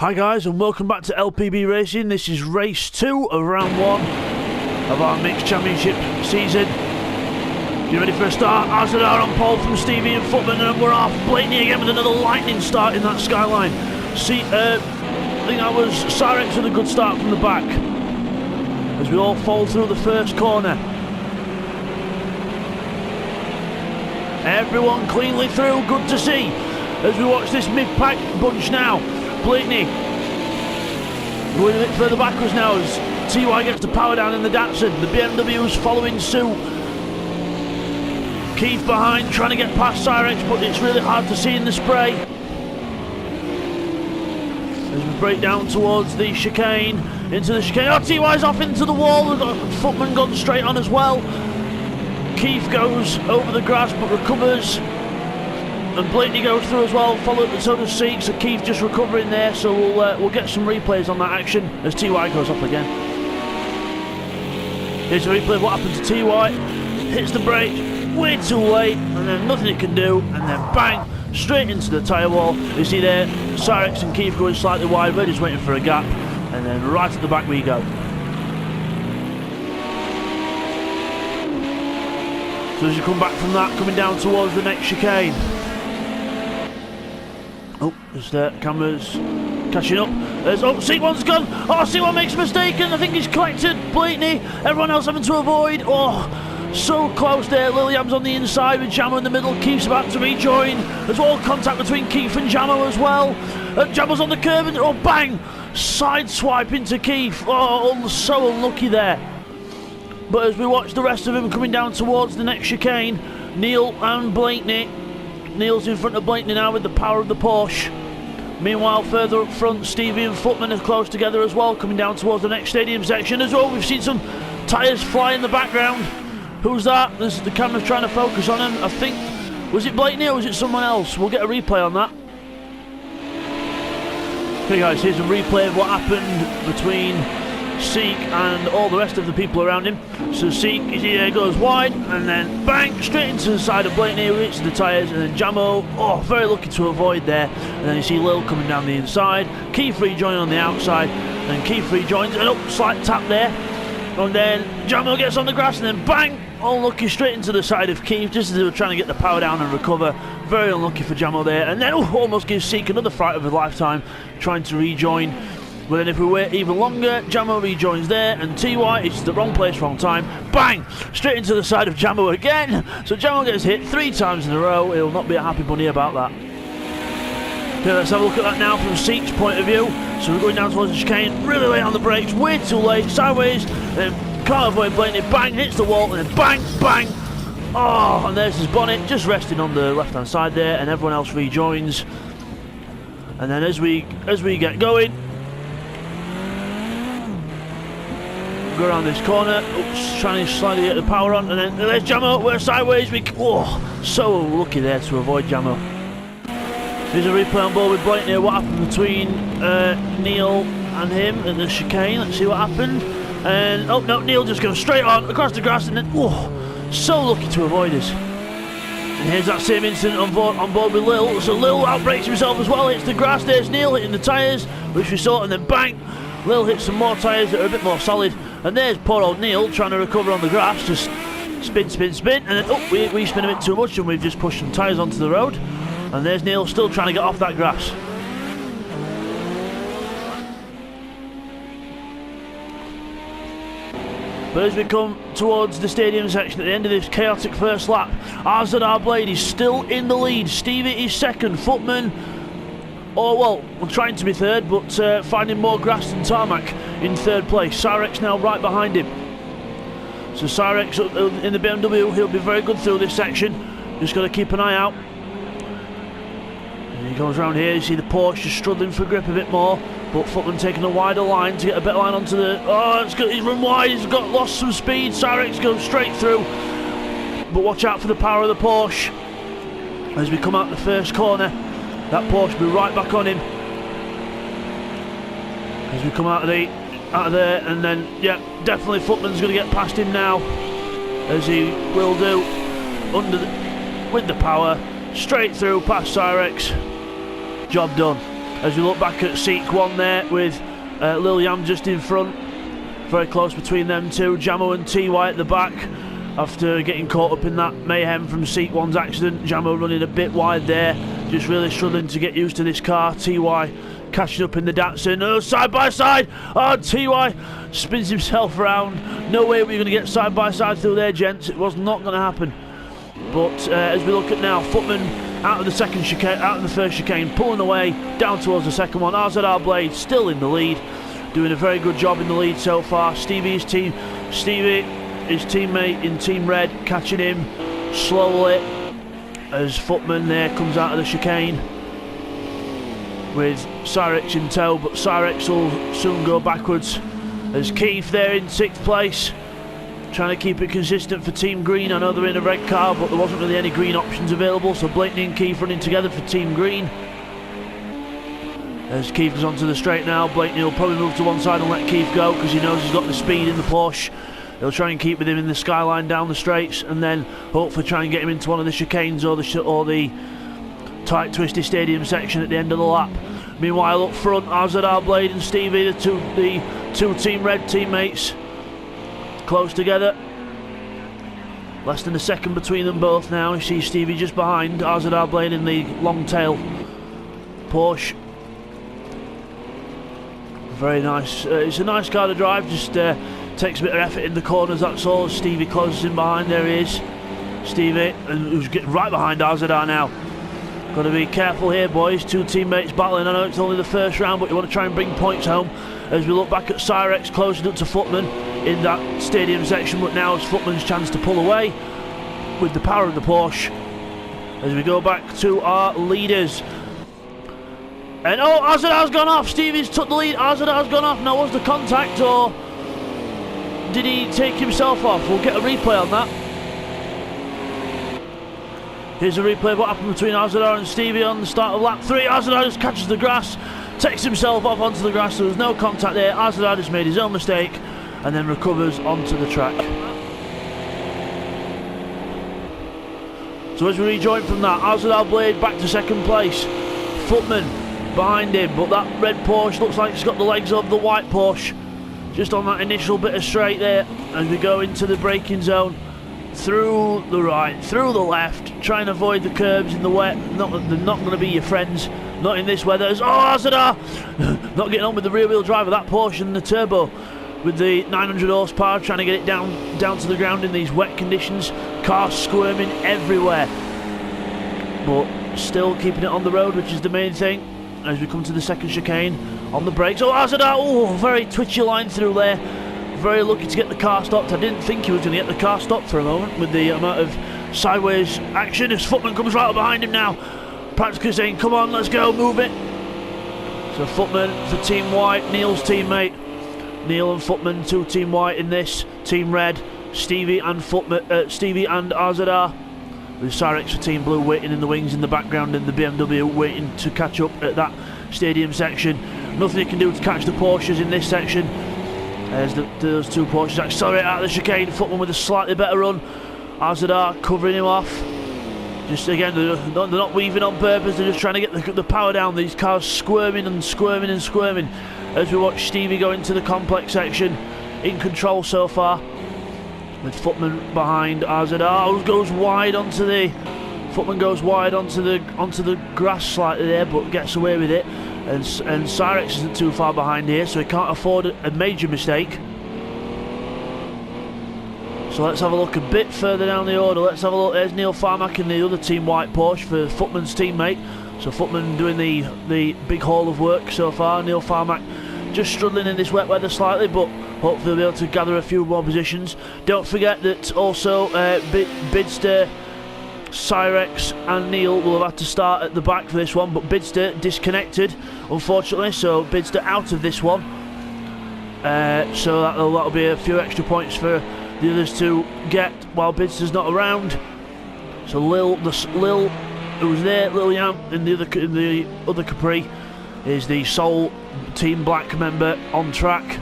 Hi guys, and welcome back to LPB Racing. This is race 2 of round 1 of our mixed championship season. You ready for a start? Azadar on pole from Stevie and Footman, and we're off. Blaney again with another lightning start in that skyline. See, I think that was Cyrex with a good start from the back as we all fall through the first corner. Everyone cleanly through, good to see. As we watch this mid-pack bunch now, Blaney going a bit further backwards now as TY gets the power down in the Datsun. The BMW's following suit. Keith behind, trying to get past Cyrex, but it's really hard to see in the spray. As we break down towards the chicane, into the chicane. Oh, TY's off into the wall. We've got Footman gone straight on as well. Keith goes over the grass but recovers. And Blaney goes through as well, followed, so does Seek, so Keith just recovering there, so we'll get some replays on that action as TY goes off again. Here's a replay of what happened to TY. Hits the brake, way too late, and then nothing he can do, and then bang, straight into the tyre wall. You see there, Cyrex and Keith going slightly wide, we're just waiting for a gap, and then right at the back we go. So as you come back from that, coming down towards the next chicane. Oh, there's the cameras catching up. There's, oh, C1's gone. Oh, C1 makes a mistake and I think he's collected Blaney. Everyone else having to avoid. Oh, so close there. Lilliam's on the inside with Jamo in the middle. Keith's about to rejoin. There's all contact between Keith and Jamo as well. Jamo's on the curb and, oh, bang! Side swipe into Keith. Oh, so unlucky there. But as we watch the rest of him coming down towards the next chicane, Neil and Blaney. Neil's in front of Blaney now with the power of the Porsche. Meanwhile, further up front, Stevie and Footman are close together as well, coming down towards the next stadium section as well. We've seen some tyres fly in the background. Who's that? This is the camera's trying to focus on him. I think, was it Blaney or was it someone else? We'll get a replay on that. Okay guys, here's a replay of what happened between Seek and all the rest of the people around him. So Seek goes wide and then bang, straight into the side of Blaney, who hits the tyres, and then Jamo, oh, very lucky to avoid there. And then you see Lil coming down the inside, Keith rejoining on the outside, and Keith rejoins, and oh, slight tap there. And then Jamo gets on the grass and then bang, unlucky straight into the side of Keith, just as they were trying to get the power down and recover. Very unlucky for Jamo there. And then almost gives Seek another fright of his lifetime, trying to rejoin. But then if we wait even longer, Jamo rejoins there, and TY is the wrong place, wrong time. Bang! Straight into the side of Jamo again. So Jamo gets hit 3 times in a row. He'll not be a happy bunny about that. Okay, let's have a look at that now from Seek's point of view. So we're going down towards the chicane, really late on the brakes, way too late, sideways, then can't avoid Blaney, bang, hits the wall, and then bang, bang. Oh, and there's his bonnet, just resting on the left-hand side there, and everyone else rejoins. And then as we get going, go around this corner, oops, trying to slightly get the power on, and then there's Jamo, we're sideways, so lucky there to avoid Jamo. Here's a replay on board with Blaney, what happened between Neil and him at the chicane. Let's see what happened. And, oh no, Neil just goes straight on, across the grass, and then, so lucky to avoid us. And here's that same incident on board with Lil, so Lil outbrakes himself as well, hits the grass, there's Neil hitting the tyres, which we saw, and then bang, Lil hits some more tyres that are a bit more solid. And there's poor old Neil trying to recover on the grass, just spin, spin, spin, and then we spin a bit too much and we've just pushed some tyres onto the road. And there's Neil still trying to get off that grass. But as we come towards the stadium section at the end of this chaotic first lap, Azadar Blade is still in the lead. Stevie is second, Footman, oh well, we're trying to be third, but finding more grass than tarmac in third place. Cyrex now right behind him. So Cyrex in the BMW, he'll be very good through this section. Just got to keep an eye out. And he goes around here, you see the Porsche just struggling for grip a bit more, but Footman taking a wider line to get a better line onto the... Oh, he's run wide, he's lost some speed. Cyrex goes straight through. But watch out for the power of the Porsche. As we come out the first corner, that Porsche will be right back on him. As we come out of there, and then, yeah, definitely Footman's going to get past him now, as he will do, with the power, straight through past Cyrex. Job done. As we look back at Seek 1 there with Lil Yam just in front, very close between them two. Jamo and TY at the back after getting caught up in that mayhem from Seek 1's accident. Jamo running a bit wide there, just really struggling to get used to this car. TY catching up in the Datsun. Oh, side by side. Oh, TY spins himself around. No way we're going to get side by side through there, gents. It was not going to happen. But as we look at now, Footman out of the second chicane, out of the first chicane, pulling away down towards the second one. RZR Blade still in the lead, doing a very good job in the lead so far. Stevie, his teammate in Team Red, catching him slowly as Footman there comes out of the chicane with Cyrex in tow, but Cyrex will soon go backwards. As Keith there in 6th place, trying to keep it consistent for Team Green. I know they're in a red car, but there wasn't really any green options available, so Blakeney and Keith running together for Team Green. As Keith is onto the straight now, Blakeney will probably move to one side and let Keith go because he knows he's got the speed in the Porsche. He'll try and keep with him in the skyline down the straights, and then hopefully try and get him into one of the chicanes or the tight twisty stadium section at the end of the lap. Meanwhile up front, RZR Blade and Stevie, the two Team Red teammates, close together. Less than a second between them both now. You see Stevie just behind RZR Blade in the long tail Porsche. Very nice. It's a nice car to drive, just takes a bit of effort in the corners, that's all. Stevie closes in behind, there he is. Stevie, who's getting right behind RZR now. Got to be careful here, boys. Two teammates battling. I know it's only the first round, but you want to try and bring points home. As we look back at Cyrex closing up to Footman in that stadium section, but now it's Footman's chance to pull away with the power of the Porsche. As we go back to our leaders. And oh, RZR's gone off. Stevie's took the lead. RZR's gone off. Now, was the contact or did he take himself off? We'll get a replay on that. Here's a replay of what happened between RZR and Stevie on the start of lap 3. RZR just catches the grass, takes himself off onto the grass. There was no contact there. RZR just made his own mistake and then recovers onto the track. So as we rejoin from that, RZR Blade back to second place. Footman behind him, but that red Porsche looks like it's got the legs of the white Porsche. Just on that initial bit of straight there, as we go into the braking zone. Through the right, through the left, try and avoid the curbs in the wet. They're not going to be your friends, not in this weather. Oh, RZR! Not getting on with the rear wheel drive of that Porsche and the turbo with the 900 horsepower, trying to get it down to the ground in these wet conditions. Cars squirming everywhere, but still keeping it on the road, which is the main thing. As we come to the second chicane, on the brakes. Oh, RZR! Oh, very twitchy line through there. Very lucky to get the car stopped. I didn't think he was going to get the car stopped for a moment with the amount of sideways action as Footman comes right up behind him now, practically saying, come on, let's go, move it. So Footman for Team White, Neil's teammate. Neil and Footman, two Team White in this. Team Red, Stevie and RZR. With Cyrex for Team Blue waiting in the wings in the background, and the BMW waiting to catch up at that stadium section. Nothing you can do to catch the Porsches in this section. There's those two Porsches accelerate out of the chicane. Footman with a slightly better run. RZR covering him off. Just again, they're not weaving on purpose. They're just trying to get the power down. These cars squirming and squirming and squirming. As we watch Stevie go into the complex section, in control so far. With Footman behind RZR, goes wide onto the. Footman goes wide onto the grass slightly there, but gets away with it. And Cyrex isn't too far behind here, so he can't afford a major mistake. So let's have a look a bit further down the order. Let's have a look. There's Neil Farmack in the other Team White Porsche for Footman's teammate. So Footman doing the big haul of work so far. Neil Farmack just struggling in this wet weather slightly, but hopefully they'll be able to gather a few more positions. Don't forget that also Bidzster, Cyrex and Neil will have had to start at the back for this one, but Bidzster disconnected unfortunately, so Bidzster out of this one. So that'll be a few extra points for the others to get while Bidzster's not around. So Lil who was there, Lil Yam in the other Capri, is the sole Team Black member on track.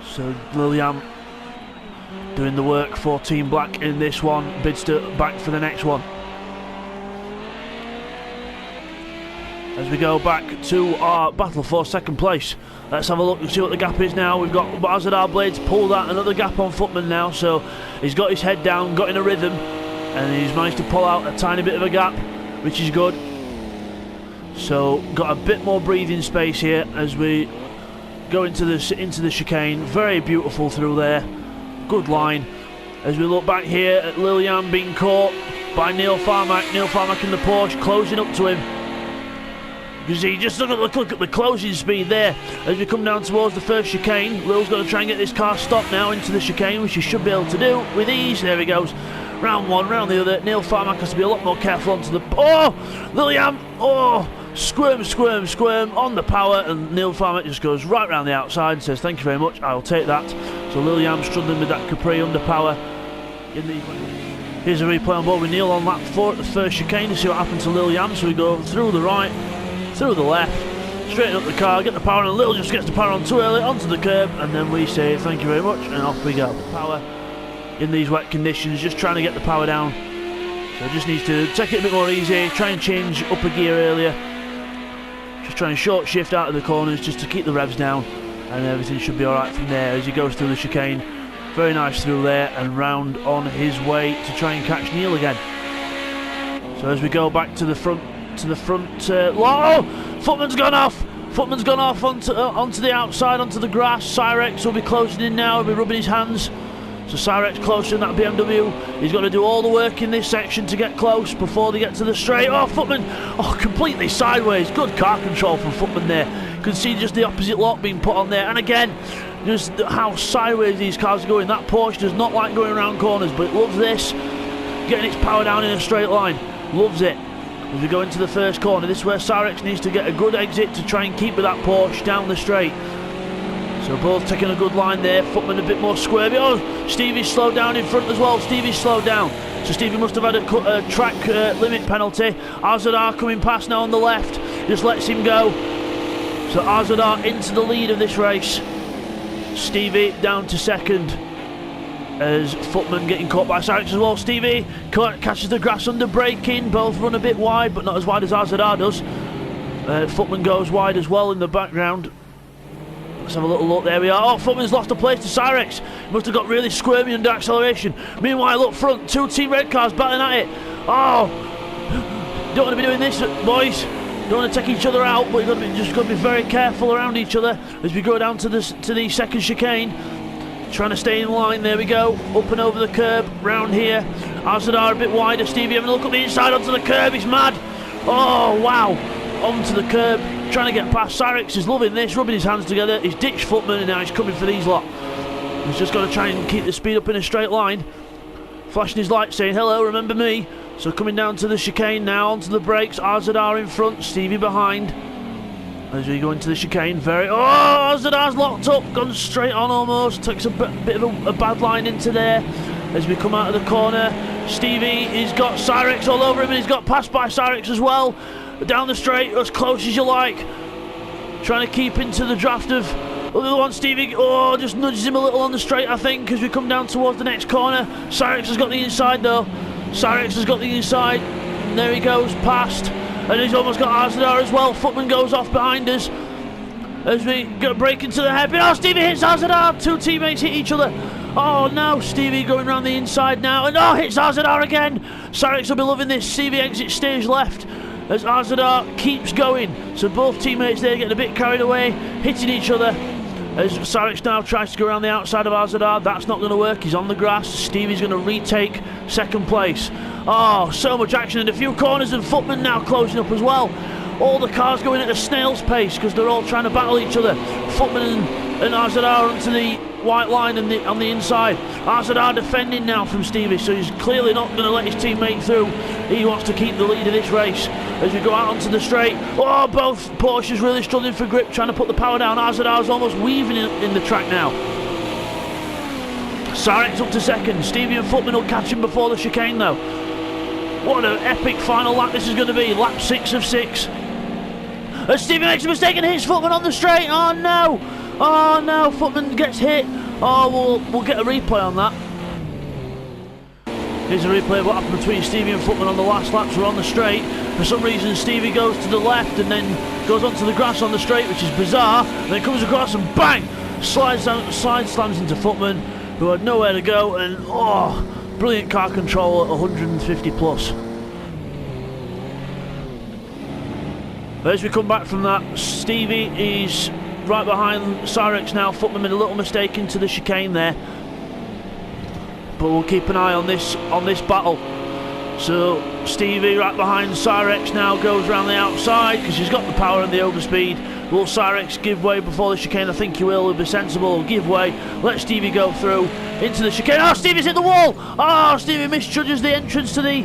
So Lil Yam doing the work for Team Black in this one. Bidzster back for the next one. as we go back to our battle for second place. Let's have a look and see what the gap is now. We've got Azadar Blades pulled out another gap on Footman now, so he's got his head down, got in a rhythm, and he's managed to pull out a tiny bit of a gap, which is good. So got a bit more breathing space here as we go into the chicane. Very beautiful through there, good line. As we look back here at Lilian being caught by Neil Farmack. Neil Farmack in the Porsche closing up to him. You see, just look at the closing speed there as we come down towards the first chicane. Lil's got to try and get this car stopped now into the chicane, which he should be able to do with ease. There he goes. Round one, round the other. Neil Farmack has to be a lot more careful onto the... Oh! Lilian! Oh! Squirm, squirm, squirm on the power, and Neil Farmack just goes right round the outside and says, thank you very much, I'll take that. So Lilian struggling with that Capri under power. Here's a replay on board with Neil on lap 4 at the first chicane to see what happened to Lilian. So we go through the right, through the left, straighten up the car, get the power on, and Lil just gets the power on too early, onto the curb, and then we say thank you very much, and off we go. Power in these wet conditions, just trying to get the power down. So just needs to take it a bit more easy, try and change up a gear earlier. Just try and short shift out of the corners just to keep the revs down, and everything should be alright from there as he goes through the chicane. Very nice through there and round on his way to try and catch Neil again. So as we go back to the front, oh! Footman's gone off! Footman's gone off onto the outside, onto the grass. Cyrex will be closing in now, he'll be rubbing his hands. So Cyrex closer in that BMW. He's got to do all the work in this section to get close before they get to the straight. Oh, Footman! Oh, completely sideways. Good car control from Footman there. You can see just the opposite lock being put on there. And again, just how sideways these cars are going. That Porsche does not like going around corners, but it loves this. Getting its power down in a straight line. Loves it. As we go into the first corner, this is where Cyrex needs to get a good exit to try and keep with that Porsche down the straight. So both taking a good line there. Footman a bit more squirmy. Oh, Stevie's slowed down in front as well. Stevie's slowed down. So Stevie must have had a track limit penalty. Azadar coming past now on the left. Just lets him go. So Azadar into the lead of this race. Stevie down to second. As Footman getting caught by Cyrex as well. Stevie catches the grass under braking. Both run a bit wide, but not as wide as Azadar does. Footman goes wide as well in the background. Let's have a little look. There we are. Oh, Footman's lost a place to Cyrex. He must have got really squirmy under acceleration. Meanwhile, up front, two Team Red cars battling at it. Oh, don't want to be doing this, boys. Don't want to take each other out, but you've got to be very careful around each other as we go down to the second chicane. Trying to stay in line. There we go. Up and over the curb. Round here. Azadar a bit wider. Stevie having a look at the inside onto the curb. He's mad. Oh, wow. Onto the curb. Trying to get past. Cyrex is loving this, rubbing his hands together. He's ditched Footman and now he's coming for these lot. He's just got to try and keep the speed up in a straight line. Flashing his light saying, hello, remember me. So coming down to the chicane now, onto the brakes. Azadar in front, Stevie behind. As we go into the chicane, oh, Azadar's locked up, gone straight on almost. Takes a bit of a bad line into there. As we come out of the corner, Stevie, he's got Cyrex all over him and he's got passed by Cyrex as well. Down the straight, as close as you like. Trying to keep into the draft of the other one. Stevie, oh, just nudges him a little on the straight, I think, as we come down towards the next corner. Cyrex has got the inside though. Cyrex has got the inside. And there he goes, past. And he's almost got Azadar as well. Footman goes off behind us. As we go break into the hairpin. Oh, Stevie hits Azadar. Two teammates hit each other. Oh, no. Stevie going around the inside now. And oh, hits Azadar again. Cyrex will be loving this. Stevie exits stage left as Azadar keeps going. So both teammates there getting a bit carried away, hitting each other. As Cyrex now tries to go around the outside of Azadar. That's not going to work. He's on the grass. Stevie's going to retake second place. Oh, so much action in a few corners, and Footman now closing up as well. All the cars going at a snail's pace because they're all trying to battle each other. Footman and Azadar onto the white line and on the inside. Azadar defending now from Stevie, so he's clearly not going to let his teammate through. He wants to keep the lead of this race. As we go out onto the straight, oh, both Porsches really struggling for grip, trying to put the power down. Azadar's almost weaving in the track now. Cyrex up to second. Stevie and Footman will catch him before the chicane though. What an epic final lap this is going to be. Lap 6 of 6. As Stevie makes a mistake and hits Footman on the straight. Oh no! Oh no! Footman gets hit. Oh, we'll get a replay on that. Here's a replay of what happened between Stevie and Footman on the last laps. We're on the straight. For some reason, Stevie goes to the left and then goes onto the grass on the straight, which is bizarre. And then comes across and bang! Slide slams into Footman, who had nowhere to go. And brilliant car control at 150 plus. As we come back from that, Stevie is right behind Cyrex now. Footman made a little mistake into the chicane there. But we'll keep an eye on this battle. So Stevie right behind Cyrex now goes around the outside because he's got the power and the overspeed. Will Cyrex give way before the chicane? I think he will. He'll be sensible. He'll give way. Let Stevie go through into the chicane. Oh, Stevie's hit the wall! Oh, Stevie misjudges the entrance to the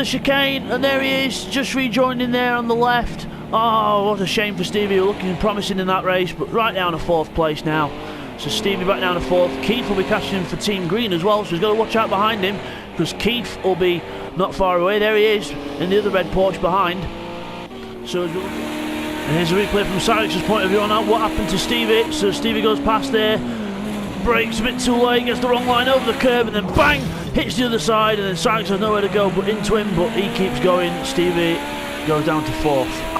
chicane, and there he is, just rejoining there on the left. Oh, what a shame for Stevie, looking promising in that race, but right down to 4th place now. So Stevie back down to 4th. Keith will be catching for Team Green as well, so he's got to watch out behind him because Keith will be not far away. There he is in the other red Porsche behind. So and here's a replay from Cyrex's point of view on what happened to Stevie. So Stevie goes past there, brakes a bit too late, gets the wrong line over the curb, and then bang, hits the other side, and then Cyrex has nowhere to go but into him, but he keeps going. Stevie goes down to 4th.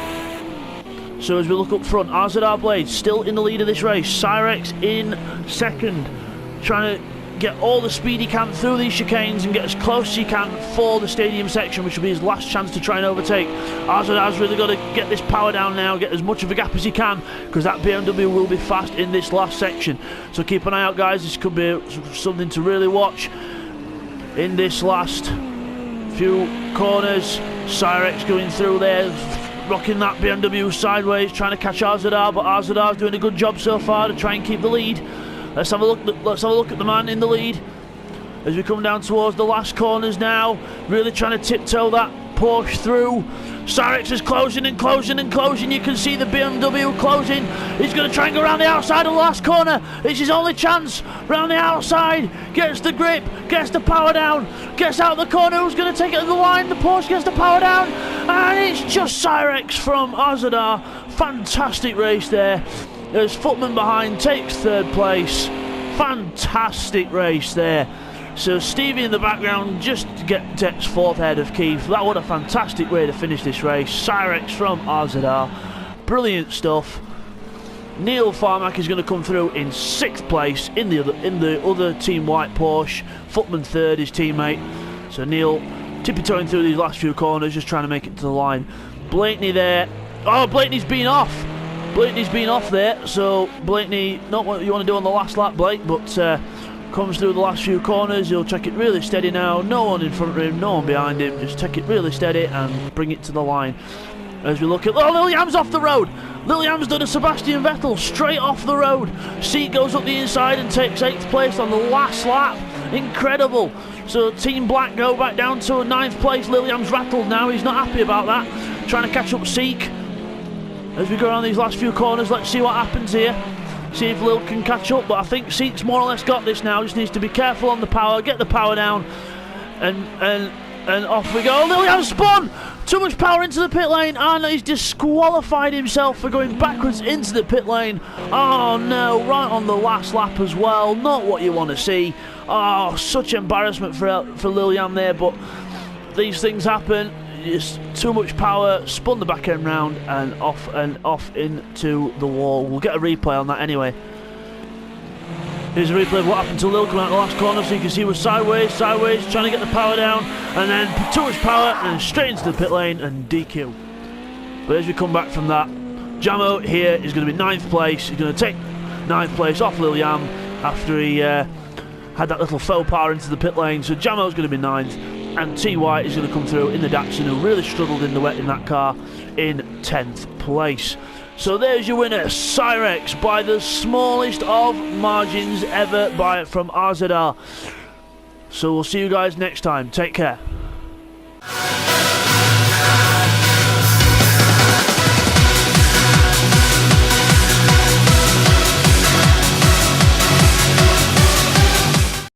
So as we look up front, RZR Blades still in the lead of this race. Cyrex in 2nd, trying to get all the speed he can through these chicanes and get as close as he can for the stadium section, which will be his last chance to try and overtake. RZR's really got to get this power down now, get as much of a gap as he can, because that BMW will be fast in this last section. So keep an eye out, guys. This could be something to really watch in this last few corners. Cyrex going through there, rocking that BMW sideways, trying to catch RZR, but RZR's doing a good job so far to try and keep the lead. Let's have a look at the man in the lead as we come down towards the last corners now, really trying to tiptoe that Porsche through. Cyrex is closing and closing and closing. You can see the BMW closing. He's going to try and go around the outside of the last corner. It's his only chance. Round the outside, gets the grip, gets the power down, gets out the corner. Who's going to take it to the line? The Porsche gets the power down, and it's just Cyrex from RZR. Fantastic race there. There's Footman behind, takes 3rd place. Fantastic race there. So Stevie in the background just takes 4th ahead of Keith. That was a fantastic way to finish this race. Cyrex from RZR. Brilliant stuff. Neil Farmack is going to come through in 6th place in the other Team White Porsche. Footman 3rd, his teammate. So Neil tippy-toeing through these last few corners, just trying to make it to the line. Blakeney there. Oh, Blakeney's been off. Blakeney's been off there, so Blakeney, not what you want to do on the last lap, Blake, but comes through the last few corners. He'll check it really steady now. No one in front of him, no one behind him. Just take it really steady and bring it to the line. As we look at... Oh, Lilliam's off the road. Lilliam's done a Sebastian Vettel straight off the road. Seat goes up the inside and takes 8th place on the last lap. Incredible. So Team Black go back down to a 9th place. Lilliam's rattled now. He's not happy about that. Trying to catch up Seek. As we go around these last few corners, let's see what happens here. See if Lil can catch up, but I think Seek's more or less got this now. Just needs to be careful on the power, get the power down, and off we go. Lillian spun! Too much power into the pit lane, and he's disqualified himself for going backwards into the pit lane. Oh no, right on the last lap as well. Not what you want to see. Oh, such embarrassment for Lillian there, but these things happen. Just too much power, spun the back end round and off into the wall. We'll get a replay on that anyway. Here's a replay of what happened to Lil coming out the last corner, so you can see he was sideways, trying to get the power down, and then too much power and straight into the pit lane and DQ. But as we come back from that, Jamo here is going to be 9th place. He's going to take 9th place off Lil-Yam after he had that little faux pas into the pit lane. So Jamo's going to be 9th. And T White is going to come through in the Datsun, who really struggled in the wet in that car, in 10th place. So there's your winner, Cyrex, by the smallest of margins ever from RZR. So we'll see you guys next time. Take care.